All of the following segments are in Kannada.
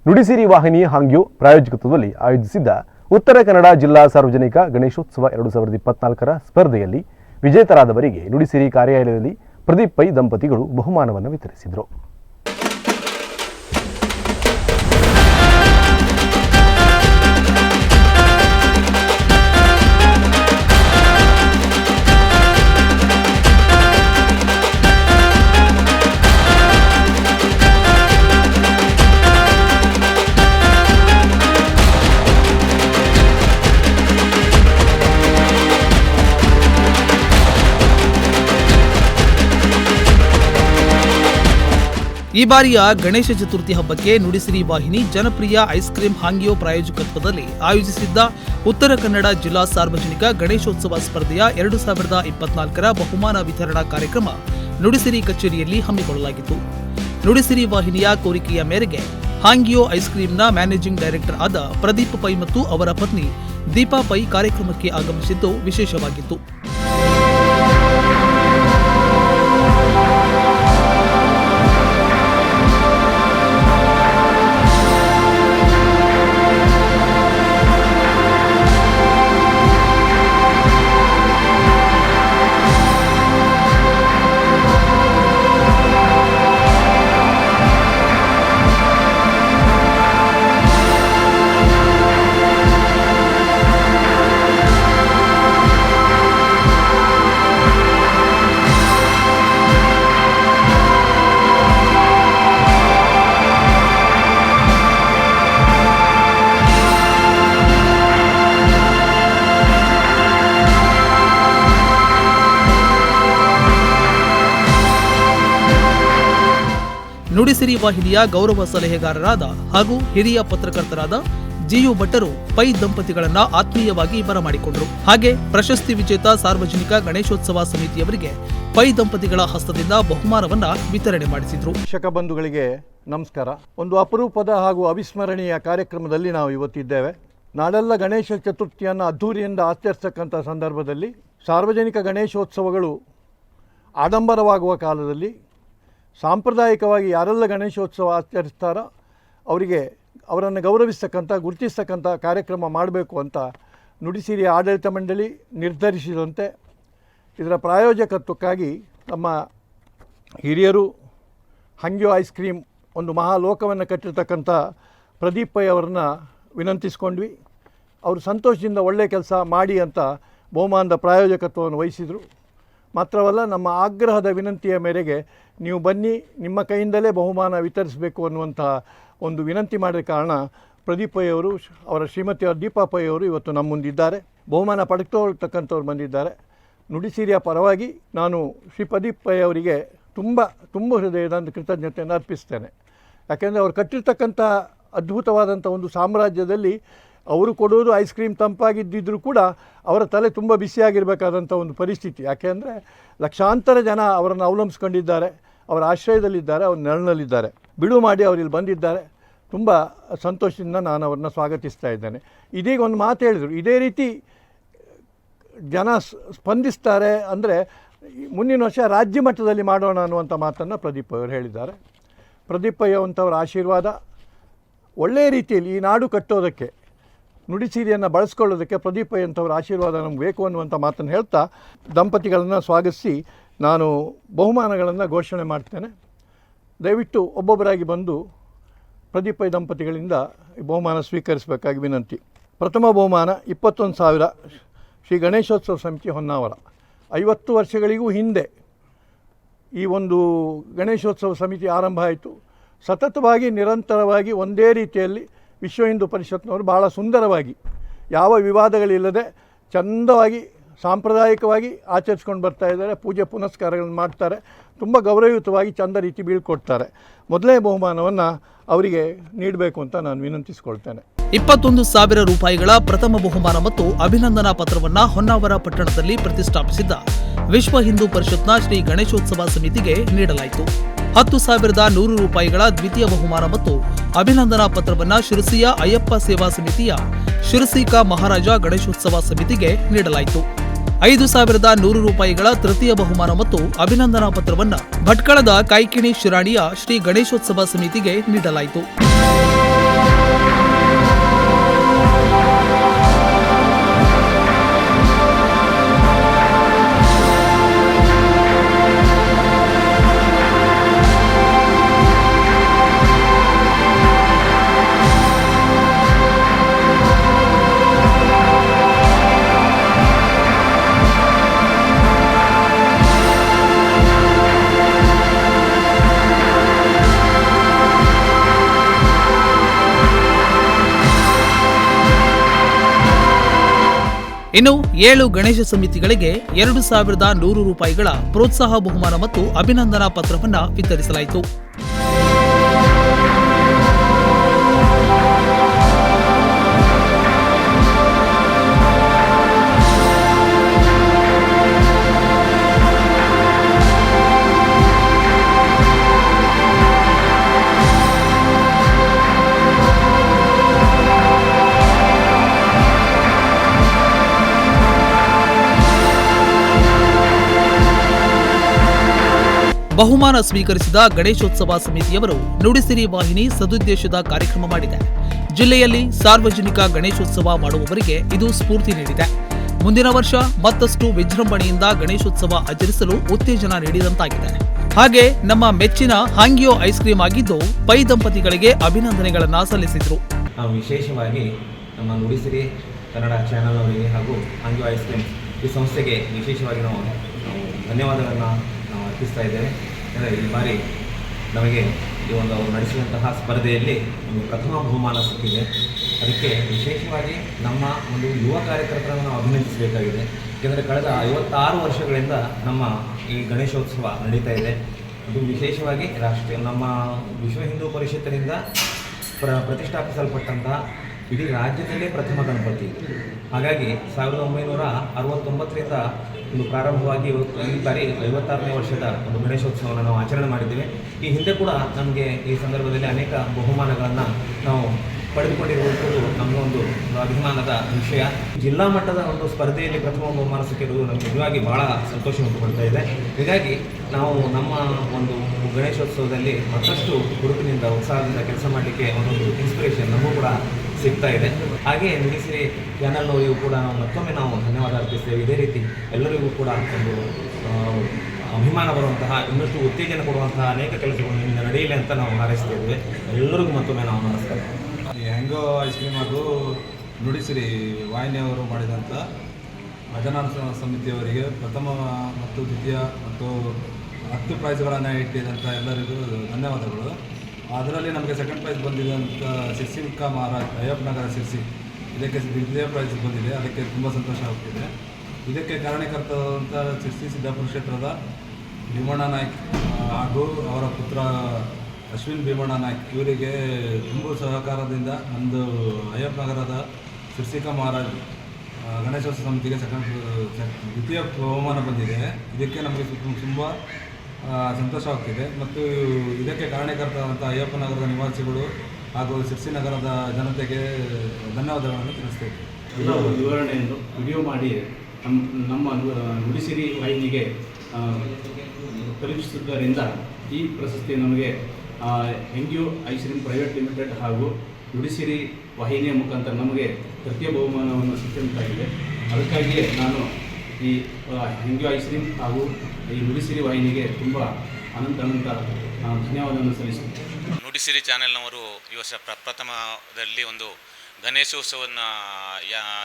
ನುಡಿಸಿರಿ ವಾಹಿನಿ ಹಾಂಗ್ಯೋ ಪ್ರಾಯೋಜಕತ್ವದಲ್ಲಿ ಆಯೋಜಿಸಿದ್ದ ಉತ್ತರ ಕನ್ನಡ ಜಿಲ್ಲಾ ಸಾರ್ವಜನಿಕ ಗಣೇಶೋತ್ಸವ 2024ರ ಸ್ಪರ್ಧೆಯಲ್ಲಿ ವಿಜೇತರಾದವರಿಗೆ ನುಡಿಸಿರಿ ಕಾರ್ಯಾಲಯದಲ್ಲಿ ಪ್ರದೀಪ್ ಪೈ ದಂಪತಿಗಳು ಬಹುಮಾನವನ್ನು ವಿತರಿಸಿದರು. ಈ ಬಾರಿಯ ಗಣೇಶ ಚತುರ್ಥಿ ಹಬ್ಬಕ್ಕೆ ನುಡಿಸಿರಿ ವಾಹಿನಿ ಜನಪ್ರಿಯ ಐಸ್ ಕ್ರೀಮ್ ಹಾಂಗ್ಯೋ ಪ್ರಾಯೋಜಕತ್ವದಲ್ಲಿ ಆಯೋಜಿಸಿದ್ದ ಉತ್ತರ ಕನ್ನಡ ಜಿಲ್ಲಾ ಸಾರ್ವಜನಿಕ ಗಣೇಶೋತ್ಸವ ಸ್ಪರ್ಧೆಯ 2024ರ ಬಹುಮಾನ ವಿತರಣಾ ಕಾರ್ಯಕ್ರಮ ನುಡಿಸಿರಿ ಕಚೇರಿಯಲ್ಲಿ ಹಮ್ಮಿಕೊಳ್ಳಲಾಗಿತ್ತು. ನುಡಿಸಿರಿ ವಾಹಿನಿಯ ಕೋರಿಕೆಯ ಮೇರೆಗೆ ಹಾಂಗ್ಯೋ ಐಸ್ ಕ್ರೀಮ್ನ ಮ್ಯಾನೇಜಿಂಗ್ ಡೈರೆಕ್ಟರ್ ಆದ ಪ್ರದೀಪ್ ಪೈ ಮತ್ತು ಅವರ ಪತ್ನಿ ದೀಪಾ ಪೈ ಕಾರ್ಯಕ್ರಮಕ್ಕೆ ಆಗಮಿಸಿದ್ದು ವಿಶೇಷವಾಗಿತ್ತು. ನುಡಿಸಿರಿ ವಾಹಿನಿಯ ಗೌರವ ಸಲಹೆಗಾರರಾದ ಹಾಗೂ ಹಿರಿಯ ಪತ್ರಕರ್ತರಾದ ಜಿಯು ಭಟ್ಟರು ಪೈ ದಂಪತಿಗಳನ್ನ ಆತ್ಮೀಯವಾಗಿ ಬರಮಾಡಿಕೊಂಡರು. ಹಾಗೆ ಪ್ರಶಸ್ತಿ ವಿಜೇತ ಸಾರ್ವಜನಿಕ ಗಣೇಶೋತ್ಸವ ಸಮಿತಿಯವರಿಗೆ ಪೈ ದಂಪತಿಗಳ ಹಸ್ತದಿಂದ ಬಹುಮಾನವನ್ನ ವಿತರಣೆ ಮಾಡಿಸಿದ್ರು. ಶಿಕ್ಷಕ ಬಂಧುಗಳಿಗೆ ನಮಸ್ಕಾರ. ಒಂದು ಅಪರೂಪದ ಹಾಗೂ ಅವಿಸ್ಮರಣೀಯ ಕಾರ್ಯಕ್ರಮದಲ್ಲಿ ನಾವು ಇವತ್ತಿದ್ದೇವೆ. ನಾಳೆಲ್ಲ ಗಣೇಶ ಚತುರ್ಥಿಯನ್ನು ಅದ್ಧೂರಿಯಿಂದ ಆಚರಿಸತಕ್ಕಂಥ ಸಂದರ್ಭದಲ್ಲಿ ಸಾರ್ವಜನಿಕ ಗಣೇಶೋತ್ಸವಗಳು ಆಡಂಬರವಾಗುವ ಕಾಲದಲ್ಲಿ ಸಾಂಪ್ರದಾಯಿಕವಾಗಿ ಯಾರೆಲ್ಲ ಗಣೇಶೋತ್ಸವ ಆಚರಿಸ್ತಾರೋ ಅವರನ್ನು ಗೌರವಿಸ್ತಕ್ಕಂಥ ಗುರುತಿಸ್ತಕ್ಕಂಥ ಕಾರ್ಯಕ್ರಮ ಮಾಡಬೇಕು ಅಂತ ನುಡಿಸಿರಿಯ ಆಡಳಿತ ಮಂಡಳಿ ನಿರ್ಧರಿಸಿದಂತೆ ಇದರ ಪ್ರಾಯೋಜಕತ್ವಕ್ಕಾಗಿ ನಮ್ಮ ಹಿರಿಯರು ಹಾಂಗ್ಯೋ ಐಸ್ ಕ್ರೀಮ್ ಒಂದು ಮಹಾಲೋಕವನ್ನು ಕಟ್ಟಿರ್ತಕ್ಕಂಥ ಪ್ರದೀಪ್ ಪೈ ಅವರನ್ನ ವಿನಂತಿಸ್ಕೊಂಡ್ವಿ. ಅವರು ಸಂತೋಷದಿಂದ ಒಳ್ಳೆಯ ಕೆಲಸ ಮಾಡಿ ಅಂತ ಬಹುಮಾನದ ಪ್ರಾಯೋಜಕತ್ವವನ್ನು ವಹಿಸಿದರು. ಮಾತ್ರವಲ್ಲ, ನಮ್ಮ ಆಗ್ರಹದ ವಿನಂತಿಯ ಮೇರೆಗೆ ನೀವು ಬನ್ನಿ, ನಿಮ್ಮ ಕೈಯಿಂದಲೇ ಬಹುಮಾನ ವಿತರಿಸಬೇಕು ಅನ್ನುವಂಥ ಒಂದು ವಿನಂತಿ ಮಾಡಿದ ಕಾರಣ ಪ್ರದೀಪ್ ಪೈ ಅವರು, ಅವರ ಶ್ರೀಮತಿಯವರು ದೀಪಾ ಪೈ ಅವರು ಇವತ್ತು ನಮ್ಮ ಮುಂದಿದ್ದಾರೆ. ಬಹುಮಾನ ಪಡೆದುಕೊಳ್ತಕ್ಕಂಥವ್ರು ಬಂದಿದ್ದಾರೆ. ನುಡಿಸಿರಿಯ ಪರವಾಗಿ ನಾನು ಶ್ರೀ ಪ್ರದೀಪ್ ಪೈ ಅವರಿಗೆ ತುಂಬ ಹೃದಯದ ಕೃತಜ್ಞತೆಯನ್ನು ಅರ್ಪಿಸ್ತೇನೆ. ಯಾಕೆಂದರೆ ಅವರು ಕಟ್ಟಿರ್ತಕ್ಕಂಥ ಅದ್ಭುತವಾದಂಥ ಒಂದು ಸಾಮ್ರಾಜ್ಯದಲ್ಲಿ ಅವರು ಕೊಡೋದು ಐಸ್ ಕ್ರೀಮ್ ತಂಪಾಗಿದ್ದಿದ್ದರೂ ಕೂಡ ಅವರ ತಲೆ ತುಂಬ ಬಿಸಿಯಾಗಿರಬೇಕಾದಂಥ ಒಂದು ಪರಿಸ್ಥಿತಿ. ಯಾಕೆಂದರೆ ಲಕ್ಷಾಂತರ ಜನ ಅವರನ್ನು ಅವಲಂಬಿಸ್ಕೊಂಡಿದ್ದಾರೆ, ಅವರ ಆಶ್ರಯದಲ್ಲಿದ್ದಾರೆ, ಅವ್ರ ನೆರಳಿನಲ್ಲಿದ್ದಾರೆ. ಬಿಡು ಮಾಡಿ ಅವರು ಇಲ್ಲಿ ಬಂದಿದ್ದಾರೆ. ತುಂಬ ಸಂತೋಷದಿಂದ ನಾನು ಅವ್ರನ್ನ ಸ್ವಾಗತಿಸ್ತಾ ಇದ್ದೇನೆ. ಇದೀಗ ಒಂದು ಮಾತು ಹೇಳಿದರು, ಇದೇ ರೀತಿ ಜನ ಸ್ಪಂದಿಸ್ತಾರೆ ಅಂದರೆ ಮುಂದಿನ ವರ್ಷ ರಾಜ್ಯ ಮಟ್ಟದಲ್ಲಿ ಮಾಡೋಣ ಅನ್ನುವಂಥ ಮಾತನ್ನು ಪ್ರದೀಪ್ ಅವರು ಹೇಳಿದ್ದಾರೆ. ಪ್ರದೀಪ್ ಪೈ ಅಂಥವರ ಆಶೀರ್ವಾದ ಒಳ್ಳೆಯ ರೀತಿಯಲ್ಲಿ ಈ ನಾಡು ಕಟ್ಟೋದಕ್ಕೆ, ನುಡಿಸಿರಿಯನ್ನು ಬಳಸ್ಕೊಳ್ಳೋದಕ್ಕೆ ಪ್ರದೀಪ್ ಪೈ ಅಂಥವರ ಆಶೀರ್ವಾದ ನಮ್ಗೆ ಬೇಕು ಅನ್ನುವಂಥ ಮಾತನ್ನು ಹೇಳ್ತಾ ದಂಪತಿಗಳನ್ನು ಸ್ವಾಗತಿಸಿ ನಾನು ಬಹುಮಾನಗಳನ್ನು ಘೋಷಣೆ ಮಾಡ್ತೇನೆ. ದಯವಿಟ್ಟು ಒಬ್ಬೊಬ್ಬರಾಗಿ ಬಂದು ಪ್ರದೀಪ್ ಪೈ ದಂಪತಿಗಳಿಂದ ಬಹುಮಾನ ಸ್ವೀಕರಿಸಬೇಕಾಗಿ ವಿನಂತಿ. ಪ್ರಥಮ ಬಹುಮಾನ 21,000 ಶ್ರೀ ಗಣೇಶೋತ್ಸವ ಸಮಿತಿ ಹೊನ್ನಾವರ. 50 ವರ್ಷಗಳಿಗೂ ಹಿಂದೆ ಈ ಒಂದು ಗಣೇಶೋತ್ಸವ ಸಮಿತಿ ಆರಂಭ ಆಯಿತು. ಸತತವಾಗಿ ನಿರಂತರವಾಗಿ ಒಂದೇ ರೀತಿಯಲ್ಲಿ ವಿಶ್ವ ಹಿಂದೂ ಪರಿಷತ್ನವರು ಭಾಳ ಸುಂದರವಾಗಿ ಯಾವ ವಿವಾದಗಳಿಲ್ಲದೆ ಚಂದವಾಗಿ ಸಾಂಪ್ರದಾಯಿಕವಾಗಿ ಆಚರಿಸ್ಕೊಂಡು ಬರ್ತಾ ಇದ್ದಾರೆ. ಪೂಜೆ ಪುನಸ್ಕಾರಗಳನ್ನು ಮಾಡ್ತಾರೆ. ತುಂಬ ಗೌರವಯುತವಾಗಿ ಚಂದ ರೀತಿ ಬೀಳ್ಕೊಡ್ತಾರೆ. ಮೊದಲನೇ ಬಹುಮಾನವನ್ನು ಅವರಿಗೆ ನೀಡಬೇಕು ಅಂತ ನಾನು ವಿನಂತಿಸಿಕೊಳ್ತೇನೆ. 21,000 ರೂಪಾಯಿಗಳ ಪ್ರಥಮ ಬಹುಮಾನ ಮತ್ತು ಅಭಿನಂದನಾ ಪತ್ರವನ್ನು ಹೊನ್ನಾವರ ಪಟ್ಟಣದಲ್ಲಿ ಪ್ರತಿಷ್ಠಾಪಿಸಿದ್ದ ವಿಶ್ವ ಹಿಂದೂ ಪರಿಷತ್ನ ಶ್ರೀ ಗಣೇಶೋತ್ಸವ ಸಮಿತಿಗೆ ನೀಡಲಾಯಿತು. 10,100 ರೂಪಾಯಿಗಳ ದ್ವಿತೀಯ ಬಹುಮಾನ ಮತ್ತು ಅಭಿನಂದನಾ ಪತ್ರವನ್ನು ಶಿರಸಿಯ ಅಯ್ಯಪ್ಪ ಸೇವಾ ಸಮಿತಿಯ ಶಿರಸಿಕಾ ಮಹಾರಾಜ ಗಣೇಶೋತ್ಸವ ಸಮಿತಿಗೆ ನೀಡಲಾಯಿತು. 5,100 ರೂಪಾಯಿಗಳ ತೃತೀಯ ಬಹುಮಾನ ಮತ್ತು ಅಭಿನಂದನಾ ಪತ್ರವನ್ನು ಭಟ್ಕಳದ ಕೈಕಿಣಿ ಶಿರಾಣಿಯ ಶ್ರೀ ಗಣೇಶೋತ್ಸವ ಸಮಿತಿಗೆ ನೀಡಲಾಯಿತು. ಇನ್ನು 7 ಗಣೇಶ ಸಮಿತಿಗಳಿಗೆ 2,100 ರೂಪಾಯಿಗಳ ಪ್ರೋತ್ಸಾಹ ಬಹುಮಾನ ಮತ್ತು ಅಭಿನಂದನಾ ಪತ್ರವನ್ನು ವಿತರಿಸಲಾಯಿತು. ಬಹುಮಾನ ಸ್ವೀಕರಿಸಿದ ಗಣೇಶೋತ್ಸವ ಸಮಿತಿಯವರು ನುಡಿಸಿರಿ ವಾಹಿನಿ ಸದುದ್ದೇಶದ ಕಾರ್ಯಕ್ರಮ ಮಾಡಿದೆ. ಜಿಲ್ಲೆಯಲ್ಲಿ ಸಾರ್ವಜನಿಕ ಗಣೇಶೋತ್ಸವ ಮಾಡುವವರಿಗೆ ಇದು ಸ್ಫೂರ್ತಿ ನೀಡಿದೆ. ಮುಂದಿನ ವರ್ಷ ಮತ್ತಷ್ಟು ವಿಜೃಂಭಣೆಯಿಂದ ಗಣೇಶೋತ್ಸವ ಆಚರಿಸಲು ಉತ್ತೇಜನ ನೀಡಿದಂತಾಗಿದೆ. ಹಾಗೆ ನಮ್ಮ ಮೆಚ್ಚಿನ ಹಾಂಗಿಯೋ ಐಸ್ ಕ್ರೀಮ್ ಆಗಿದ್ದು ಪೈ ದಂಪತಿಗಳಿಗೆ ಅಭಿನಂದನೆಗಳನ್ನು ಸಲ್ಲಿಸಿದರು. ನಾವು ವಿಶೇಷವಾಗಿ ನಮ್ಮ ನುಡಿಸಿರಿ ಕನ್ನಡ ಚಾನಲ್ ಅವರಿಗೆ ಹಾಗೂ ಹಾಂಗಿಯೋ ಐಸ್ ಕ್ರೀಮ್ ಈ ಸಂಸ್ಥೆಗೆ ವಿಶೇಷವಾಗಿ ನಾವು ಧನ್ಯವಾದಗಳನ್ನು ನಾವು ಅರ್ಪಿಸ್ತಾ ಇದ್ದೇವೆ. ಅಂದರೆ ಈ ಬಾರಿ ನಮಗೆ ಈ ಒಂದು ಅವರು ನಡೆಸಿದಂತಹ ಸ್ಪರ್ಧೆಯಲ್ಲಿ ಒಂದು ಪ್ರಥಮ ಬಹುಮಾನ ಸಿಕ್ಕಿದೆ. ಅದಕ್ಕೆ ವಿಶೇಷವಾಗಿ ನಮ್ಮ ಒಂದು ಯುವ ಕಾರ್ಯಕರ್ತರನ್ನು ನಾವು ಅಭಿನಂದಿಸಬೇಕಾಗಿದೆ. ಏಕೆಂದರೆ ಕಳೆದ 56 ವರ್ಷಗಳಿಂದ ನಮ್ಮ ಈ ಗಣೇಶೋತ್ಸವ ನಡೀತಾ ಇದೆ. ಅದು ವಿಶೇಷವಾಗಿ ನಮ್ಮ ವಿಶ್ವ ಹಿಂದೂ ಪರಿಷತ್ತಿನಿಂದ ಪ್ರತಿಷ್ಠಾಪಿಸಲ್ಪಟ್ಟಂತಹ ಇಡೀ ರಾಜ್ಯದಲ್ಲೇ ಪ್ರಥಮ ಗಣಪತಿ. ಹಾಗಾಗಿ 1969ರಿಂದ ಒಂದು ಪ್ರಾರಂಭವಾಗಿ ಈ ಬಾರಿ 56ನೇ ವರ್ಷದ ಒಂದು ಗಣೇಶೋತ್ಸವವನ್ನು ನಾವು ಆಚರಣೆ ಮಾಡಿದ್ದೇವೆ. ಈ ಹಿಂದೆ ಕೂಡ ನಮಗೆ ಈ ಸಂದರ್ಭದಲ್ಲಿ ಅನೇಕ ಬಹುಮಾನಗಳನ್ನು ನಾವು ಪಡೆದುಕೊಂಡಿರುವುದು ನಮಗೊಂದು ಅಭಿಮಾನದ ವಿಷಯ. ಜಿಲ್ಲಾ ಮಟ್ಟದ ಒಂದು ಸ್ಪರ್ಧೆಯಲ್ಲಿ ಪ್ರಥಮ ಬಹುಮಾನ ಸಿಕ್ಕಿರುವುದು ನಮಗೆ ನಿಜವಾಗಿ ಭಾಳ ಸಂತೋಷ ಉಂಟುಪಡ್ತಾ ಇದೆ. ಹೀಗಾಗಿ ನಾವು ನಮ್ಮ ಒಂದು ಗಣೇಶೋತ್ಸವದಲ್ಲಿ ಮತ್ತಷ್ಟು ಹುರುಪಿನಿಂದ ಉತ್ಸಾಹದಿಂದ ಕೆಲಸ ಮಾಡಲಿಕ್ಕೆ ಒಂದೊಂದು ಇನ್ಸ್ಪಿರೇಷನ್ ನಮಗೂ ಕೂಡ ಸಿಗ್ತಾ ಇದೆ. ಹಾಗೆ ನುಡಿಸಿರಿ ಚಾನಲ್ನವರಿಗೂ ಕೂಡ ಮತ್ತೊಮ್ಮೆ ನಾವು ಧನ್ಯವಾದ ಅರ್ಪಿಸ್ತೇವೆ. ಇದೇ ರೀತಿ ಎಲ್ಲರಿಗೂ ಕೂಡ ಒಂದು ಅಭಿಮಾನ ಬರುವಂತಹ ಇನ್ನಷ್ಟು ಉತ್ತೇಜನ ಕೊಡುವಂತಹ ಅನೇಕ ಕೆಲಸಗಳು ನಿಮ್ಮಿಂದ ನಡೆಯಲಿ ಅಂತ ನಾವು ಹಾರೈಸ್ತಿದ್ದೇವೆ. ಎಲ್ಲರಿಗೂ ಮತ್ತೊಮ್ಮೆ ನಾವು ನಮಸ್ಕಾರ. ಹ್ಯಾಂಗೋ ಐಸ್ ಕ್ರೀಮ್ ಹಾಗೂ ನುಡಿಸಿರಿ ವಾಹಿನಿಯವರು ಮಾಡಿದಂಥ ಅಭಿನಂದನಾ ಸಮಿತಿಯವರಿಗೆ ಪ್ರಥಮ ಮತ್ತು ದ್ವಿತೀಯ ಮತ್ತು 10 ಪ್ರೈಸ್ಗಳನ್ನು ಇಟ್ಟಿದಂಥ ಎಲ್ಲರಿಗೂ ಧನ್ಯವಾದಗಳು. ಅದರಲ್ಲಿ ನಮಗೆ ಸೆಕೆಂಡ್ ಪ್ರೈಸ್ ಬಂದಿದ್ದಂಥ ಸಿರ್ಸಿಕಾ ಮಹಾರಾಜ್ ಅಯ್ಯಪ್ಪನಗರ ಸಿರ್ಸಿ, ಇದಕ್ಕೆ ದ್ವಿತೀಯ ಪ್ರೈಸ್ ಬಂದಿದೆ. ಅದಕ್ಕೆ ತುಂಬ ಸಂತೋಷ ಆಗ್ತಿದೆ. ಇದಕ್ಕೆ ಕಾರಣಕರ್ತರಾದಂಥ ಸಿರ್ಸಿ ಸಿದ್ದಾಪುರ ಕ್ಷೇತ್ರದ ಭೀಮಣ್ಣ ನಾಯ್ಕ್ ಹಾಗೂ ಅವರ ಪುತ್ರ ಅಶ್ವಿನ್ ಭೀಮಣ್ಣ ನಾಯ್ಕ್ ಇವರಿಗೆ ತುಂಬ ಸಹಕಾರದಿಂದ ನಮ್ಮದು ಅಯ್ಯಪ್ಪನಗರದ ಸಿರ್ಸಿಕಾ ಮಹಾರಾಜ್ ಗಣೇಶೋತ್ಸವ ಸಮಿತಿಗೆ ದ್ವಿತೀಯ ಬಹುಮಾನ ಬಂದಿದೆ. ಇದಕ್ಕೆ ನಮಗೆ ತುಂಬ ಸಂತೋಷವಾಗ್ತಿದೆ. ಮತ್ತು ಇದಕ್ಕೆ ಕಾರಣಕರ್ತರಾದಂಥ ಅಯ್ಯಪ್ಪನಗರದ ನಿವಾಸಿಗಳು ಹಾಗೂ ಸಿರ್ಸಿ ನಗರದ ಜನತೆಗೆ ಧನ್ಯವಾದಗಳನ್ನು ತಿಳಿಸ್ತೇವೆ. ಎಲ್ಲ ವಿವರಣೆಯನ್ನು ವಿಡಿಯೋ ಮಾಡಿ ನಮ್ಮ ನುಡಿಸಿರಿ ವಾಹಿನಿಗೆ ತಲುಪಿಸುವುದರಿಂದ ಈ ಪ್ರಶಸ್ತಿ ನಮಗೆ ಹಾಂಗಿಯೋ ಐಸ್ ಕ್ರೀಮ್ ಪ್ರೈವೇಟ್ ಲಿಮಿಟೆಡ್ ಹಾಗೂ ನುಡಿಸಿರಿ ವಾಹಿನಿಯ ಮುಖಾಂತರ ನಮಗೆ ತೃತೀಯ ಬಹುಮಾನವನ್ನು ಸಿಕ್ಕಂತಾಗಿದೆ. ಅದಕ್ಕಾಗಿಯೇ ನಾನು ಈ ಹಾಂಗಿಯೋ ಐಸ್ ಕ್ರೀಮ್ ಹಾಗೂ ಈ ನುಡಿಸಿರಿ ವಾಹಿನಿಗೆ ತುಂಬ ಅನಂತ ಧನ್ಯವಾದವನ್ನು ಸಲ್ಲಿಸುತ್ತೇನೆ. ನುಡಿಸಿರಿ ಚಾನೆಲ್ನವರು ಈ ವರ್ಷ ಪ್ರಥಮದಲ್ಲಿ ಒಂದು ಗಣೇಶೋತ್ಸವವನ್ನು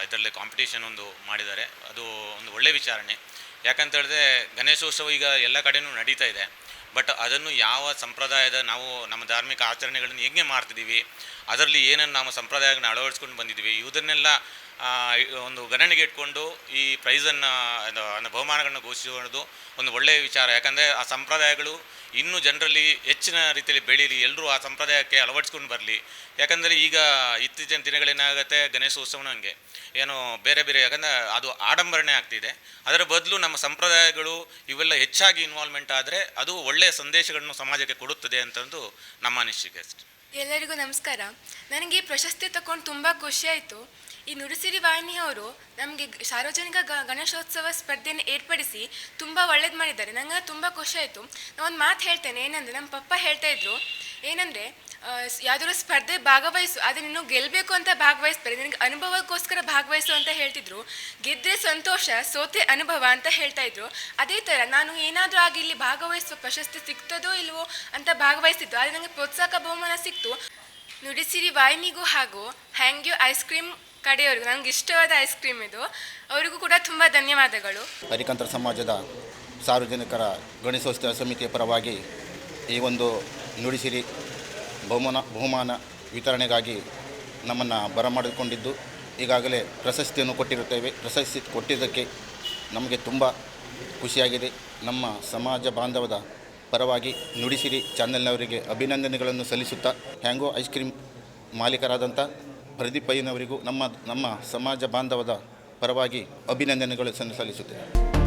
ಇದರಲ್ಲಿ ಕಾಂಪಿಟೇಷನ್ ಒಂದು ಮಾಡಿದ್ದಾರೆ. ಅದು ಒಂದು ಒಳ್ಳೆಯ ವಿಚಾರಣೆ. ಯಾಕಂತ ಹೇಳಿದ್ರೆ ಗಣೇಶೋತ್ಸವ ಈಗ ಎಲ್ಲ ಕಡೆಯೂ ನಡೀತಾ ಇದೆ. ಬಟ್ ಅದನ್ನು ಯಾವ ಸಂಪ್ರದಾಯದ ನಾವು ನಮ್ಮ ಧಾರ್ಮಿಕ ಆಚರಣೆಗಳನ್ನು ಹೇಗೆ ಮಾಡ್ತಿದ್ದೀವಿ, ಅದರಲ್ಲಿ ಏನನ್ನು ನಾವು ಸಂಪ್ರದಾಯಗಳನ್ನ ಅಳವಡಿಸ್ಕೊಂಡು ಬಂದಿದ್ದೀವಿ, ಇದನ್ನೆಲ್ಲ ಒಂದು ಗಣನೆಗೆ ಇಟ್ಕೊಂಡು ಈ ಪ್ರೈಸನ್ನು ಬಹುಮಾನಗಳನ್ನು ಘೋಷಿಸುವುದು ಒಂದು ಒಳ್ಳೆಯ ವಿಚಾರ. ಯಾಕಂದರೆ ಆ ಸಂಪ್ರದಾಯಗಳು ಇನ್ನೂ ಜನರಲ್ಲಿ ಹೆಚ್ಚಿನ ರೀತಿಯಲ್ಲಿ ಬೆಳೀಲಿ, ಎಲ್ಲರೂ ಆ ಸಂಪ್ರದಾಯಕ್ಕೆ ಅಳವಡಿಸ್ಕೊಂಡು ಬರಲಿ. ಯಾಕಂದರೆ ಈಗ ಇತ್ತೀಚಿನ ದಿನಗಳೇನಾಗುತ್ತೆ, ಗಣೇಶೋತ್ಸವನೂ ಹಂಗೆ ಏನೋ ಬೇರೆ ಬೇರೆ, ಯಾಕಂದರೆ ಅದು ಆಡಂಬರಣೆ ಆಗ್ತಿದೆ. ಅದರ ಬದಲು ನಮ್ಮ ಸಂಪ್ರದಾಯಗಳು ಇವೆಲ್ಲ ಹೆಚ್ಚಾಗಿ ಇನ್ವಾಲ್ವ್ಮೆಂಟ್ ಆದರೆ ಅದು ಒಳ್ಳೆಯ ಸಂದೇಶಗಳನ್ನು ಸಮಾಜಕ್ಕೆ ಕೊಡುತ್ತದೆ ಅಂತಂದು ನಮ್ಮ ಅನಿಸಿಕೆ ಅಷ್ಟೆ. ಎಲ್ಲರಿಗೂ ನಮಸ್ಕಾರ. ನನಗೆ ಈ ಪ್ರಶಸ್ತಿ ತಗೊಂಡು ತುಂಬ ಖುಷಿಯಾಯಿತು. ಈ ನುಡಿಸಿರಿ ವಾಹಿನಿಯವರು ನಮಗೆ ಸಾರ್ವಜನಿಕ ಗಣೇಶೋತ್ಸವ ಸ್ಪರ್ಧೆಯನ್ನು ಏರ್ಪಡಿಸಿ ತುಂಬ ಒಳ್ಳೇದು ಮಾಡಿದ್ದಾರೆ. ನನಗೆ ತುಂಬ ಖುಷಿಯಾಯಿತು. ನಾನು ಒಂದು ಮಾತು ಹೇಳ್ತೇನೆ. ಏನಂದರೆ ನಮ್ಮ ಪಪ್ಪ ಹೇಳ್ತಾಯಿದ್ರು, ಏನಂದರೆ ಯಾವುದಾದ್ರು ಸ್ಪರ್ಧೆ ಭಾಗವಹಿಸು, ಆದರೆ ನೀನು ಗೆಲ್ಲಬೇಕು ಅಂತ ಭಾಗವಹಿಸ್ತಾರೆ, ನಿನಗೆ ಅನುಭವಕ್ಕೋಸ್ಕರ ಭಾಗವಹಿಸು ಅಂತ ಹೇಳ್ತಿದ್ರು. ಗೆದ್ದರೆ ಸಂತೋಷ, ಸೋತೆ ಅನುಭವ ಅಂತ ಹೇಳ್ತಾಯಿದ್ರು. ಅದೇ ಥರ ನಾನು ಏನಾದರೂ ಆಗಿ ಇಲ್ಲಿ ಭಾಗವಹಿಸುವ ಪ್ರಶಸ್ತಿ ಸಿಗ್ತದೋ ಇಲ್ವೋ ಅಂತ ಭಾಗವಹಿಸಿದ್ದು. ಆದರೆ ನನಗೆ ಪ್ರೋತ್ಸಾಹ ಬಹುಮಾನ ಸಿಕ್ತು. ನುಡಿಸಿರಿ ವಾಹಿನಿಗೂ ಹಾಗೂ ಹಾಂಗಿಯೋ ಐಸ್ ಕ್ರೀಮ್ ಕಡೆಯವ್ರಿಗೂ, ನನಗೆ ಇಷ್ಟವಾದ ಐಸ್ ಕ್ರೀಮ್ ಇದು, ಅವರಿಗೂ ಕೂಡ ತುಂಬ ಧನ್ಯವಾದಗಳು. ಹರಿಕಂತರ ಸಮಾಜದ ಸಾರ್ವಜನಿಕರ ಗಣೇಶೋತ್ಸವ ಸಮಿತಿಯ ಪರವಾಗಿ ಈ ಒಂದು ನುಡಿಸಿರಿ ಬಹುಮಾನ ವಿತರಣೆಗಾಗಿ ನಮ್ಮನ್ನು ಬರಮಾಡಿಕೊಂಡಿದ್ದು ಈಗಾಗಲೇ ಪ್ರಶಸ್ತಿಯನ್ನು ಕೊಟ್ಟಿರುತ್ತೇವೆ. ಪ್ರಶಸ್ತಿ ಕೊಟ್ಟಿದ್ದಕ್ಕೆ ನಮಗೆ ತುಂಬ ಖುಷಿಯಾಗಿದೆ. ನಮ್ಮ ಸಮಾಜ ಬಾಂಧವದ ಪರವಾಗಿ ನುಡಿಸಿರಿ ಚಾನೆಲ್ನವರಿಗೆ ಅಭಿನಂದನೆಗಳನ್ನು ಸಲ್ಲಿಸುತ್ತಾ, ಹ್ಯಾಂಗೋ ಐಸ್ ಕ್ರೀಮ್ ಮಾಲೀಕರಾದಂಥ ಪ್ರದೀಪ್ ಪೈನವರಿಗೂ ನಮ್ಮ ಸಮಾಜ ಬಾಂಧವದ ಪರವಾಗಿ ಅಭಿನಂದನೆಗಳು ಸಲ್ಲಿಸುತ್ತೇವೆ.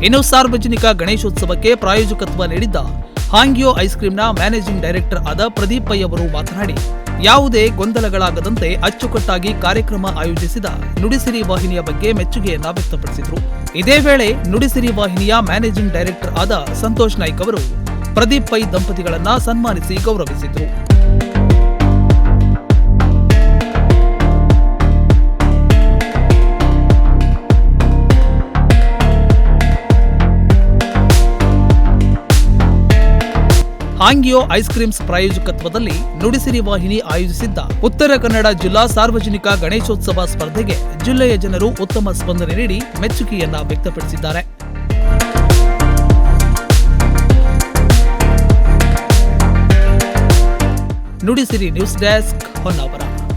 ಇನ್ನು ಸಾರ್ವಜನಿಕ ಗಣೇಶೋತ್ಸವಕ್ಕೆ ಪ್ರಾಯೋಜಕತ್ವ ನೀಡಿದ್ದ ಹಾಂಗ್ಯೋ ಐಸ್ ಕ್ರೀಂನ ಮ್ಯಾನೇಜಿಂಗ್ ಡೈರೆಕ್ಟರ್ ಆದ ಪ್ರದೀಪ್ ಪೈ ಅವರು ಮಾತನಾಡಿ, ಯಾವುದೇ ಗೊಂದಲಗಳಾಗದಂತೆ ಅಚ್ಚುಕಟ್ಟಾಗಿ ಕಾರ್ಯಕ್ರಮ ಆಯೋಜಿಸಿದ ನುಡಿಸಿರಿ ವಾಹಿನಿಯ ಬಗ್ಗೆ ಮೆಚ್ಚುಗೆಯನ್ನ ವ್ಯಕ್ತಪಡಿಸಿದರು. ಇದೇ ವೇಳೆ ನುಡಿಸಿರಿ ವಾಹಿನಿಯ ಮ್ಯಾನೇಜಿಂಗ್ ಡೈರೆಕ್ಟರ್ ಆದ ಸಂತೋಷ್ ನಾಯ್ಕ್ ಅವರು ಪ್ರದೀಪ್ ಪೈ ದಂಪತಿಗಳನ್ನ ಸನ್ಮಾನಿಸಿ ಗೌರವಿಸಿದರು. ಹಾಂಗ್ಯೋ ಐಸ್ ಕ್ರೀಮ್ಸ್ ಪ್ರಾಯೋಜಕತ್ವದಲ್ಲಿ ನುಡಿಸಿರಿ ವಾಹಿನಿ ಆಯೋಜಿಸಿದ್ದ ಉತ್ತರ ಕನ್ನಡ ಜಿಲ್ಲಾ ಸಾರ್ವಜನಿಕ ಗಣೇಶೋತ್ಸವ ಸ್ಪರ್ಧೆಗೆ ಜಿಲ್ಲೆಯ ಜನರು ಉತ್ತಮ ಸ್ಪಂದನೆ ನೀಡಿ ಮೆಚ್ಚುಗೆಯನ್ನ ವ್ಯಕ್ತಪಡಿಸಿದ್ದಾರೆ. Nudisiri news desk, Honnavar.